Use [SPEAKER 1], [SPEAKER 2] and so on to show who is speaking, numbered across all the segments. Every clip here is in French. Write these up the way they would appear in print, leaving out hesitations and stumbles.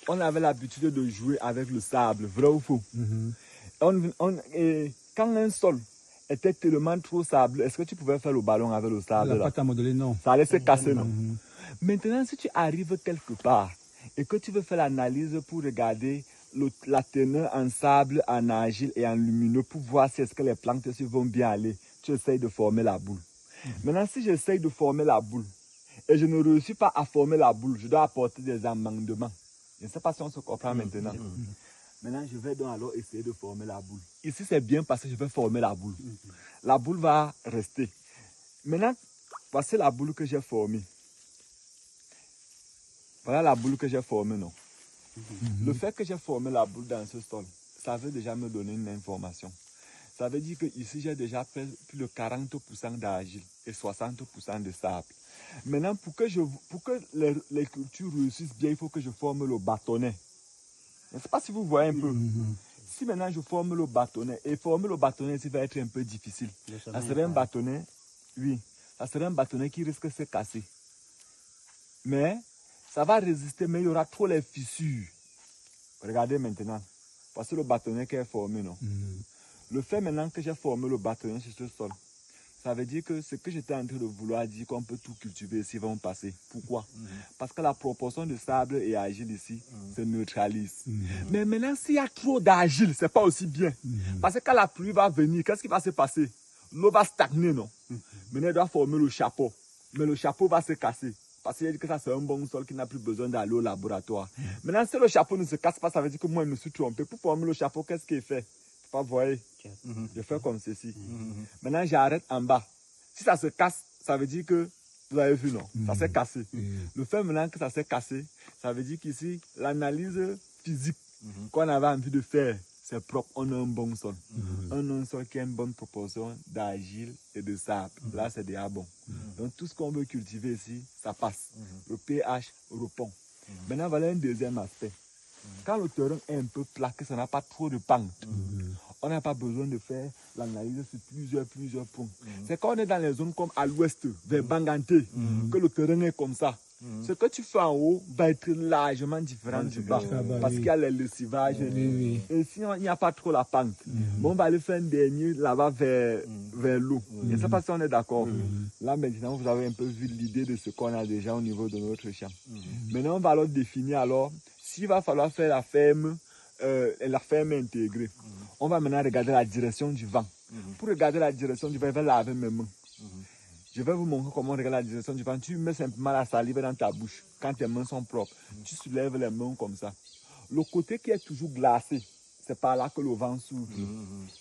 [SPEAKER 1] On avait l'habitude de jouer avec le sable, vrai ou faux? Et quand un sol était tellement trop sable, est-ce que tu pouvais faire le ballon avec le sable?
[SPEAKER 2] La pâte à modeler, non.
[SPEAKER 1] Ça allait se casser, non? Maintenant, si tu arrives quelque part et que tu veux faire l'analyse pour regarder la teneur en sable, en argile et en lumineux pour voir si est-ce que les plantes vont bien aller, tu essayes de former la boule. Maintenant, si j'essaye de former la boule et je ne réussis pas à former la boule, je dois apporter des amendements. Je ne sais pas si on se comprend maintenant. Maintenant, je vais donc alors essayer de former la boule. Ici, c'est bien parce que je vais former la boule. La boule va rester. Maintenant, voici la boule que j'ai formée. Voilà la boule que j'ai formée, non? Le fait que j'ai formé la boule dans ce sol, ça veut déjà me donner une information. Ça veut dire que ici, j'ai déjà fait plus de 40% d'argile et 60% de sable. Maintenant, pour que les cultures réussissent bien, il faut que je forme le bâtonnet. Je ne sais pas si vous voyez un peu. Si maintenant je forme le bâtonnet, et former le bâtonnet ici va être un peu difficile. Ça serait un bâtonnet, oui, ça serait un bâtonnet qui risque de se casser. Mais ça va résister, mais il y aura trop les fissures. Regardez maintenant. Voici le bâtonnet qui est formé, non? Le fait maintenant que j'ai formé le bâtonnet sur ce sol, ça veut dire que ce que j'étais en train de vouloir dire qu'on peut tout cultiver ici va passer. Pourquoi? Parce que la proportion de sable et argile ici se neutralise. Mais maintenant, s'il y a trop d'argile, c'est pas aussi bien. Parce que quand la pluie va venir, qu'est-ce qui va se passer? L'eau va stagner, non? Maintenant, elle doit former le chapeau. Mais le chapeau va se casser. Parce qu'il dit que ça, c'est un bon sol qui n'a plus besoin d'aller au laboratoire. Maintenant, si le chapeau ne se casse pas, ça veut dire que moi, je me suis trompé. Pour former le chapeau, qu'est-ce qu'il fait? Pas voyez, je fais comme ceci. Maintenant, j'arrête en bas. Si ça se casse, ça veut dire que, vous avez vu, non? Ça s'est cassé. Le fait maintenant que ça s'est cassé, ça veut dire qu'ici, l'analyse physique qu'on avait envie de faire, c'est propre. On a un bon sol. Un sol qui a une bonne proportion d'argile et de sable. Là, c'est déjà bon. Donc, tout ce qu'on veut cultiver ici, ça passe. Le pH répond. Maintenant, voilà un deuxième aspect. Quand le terrain est un peu plat, que ça n'a pas trop de pente, on n'a pas besoin de faire l'analyse sur plusieurs points. C'est quand on est dans les zones comme à l'ouest, vers Banganté, que le terrain est comme ça. Ce que tu fais en haut va être largement différent du bas, parce qu'il y a les lessivages. Et si il n'y a pas trop la pente, bon, on va aller faire un dernier là-bas vers l'eau. Je ne sais pas si on est d'accord. Là, maintenant, vous avez un peu vu l'idée de ce qu'on a déjà au niveau de notre champ. Maintenant, on va alors définir alors s'il va falloir faire la ferme intégrée. On va maintenant regarder la direction du vent. Pour regarder la direction du vent, je vais laver mes mains. Je vais vous montrer comment regarder la direction du vent. Tu mets simplement la salive dans ta bouche. Quand tes mains sont propres, tu soulèves les mains comme ça. Le côté qui est toujours glacé, c'est par là que le vent souffle.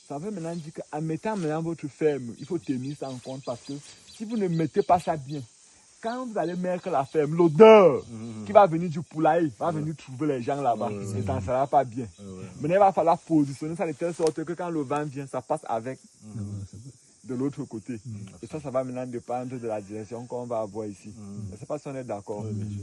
[SPEAKER 1] Ça veut maintenant dire qu'en mettant maintenant votre ferme, il faut tenir ça en compte parce que si vous ne mettez pas ça bien, quand vous allez mettre la ferme, l'odeur qui va venir du poulailler va venir trouver les gens là-bas. Et ça ne sera pas bien. Mais il va falloir positionner ça de telle sorte que quand le vent vient, ça passe avec de l'autre côté. Et ça va maintenant dépendre de la direction qu'on va avoir ici. Je ne sais pas si on est d'accord.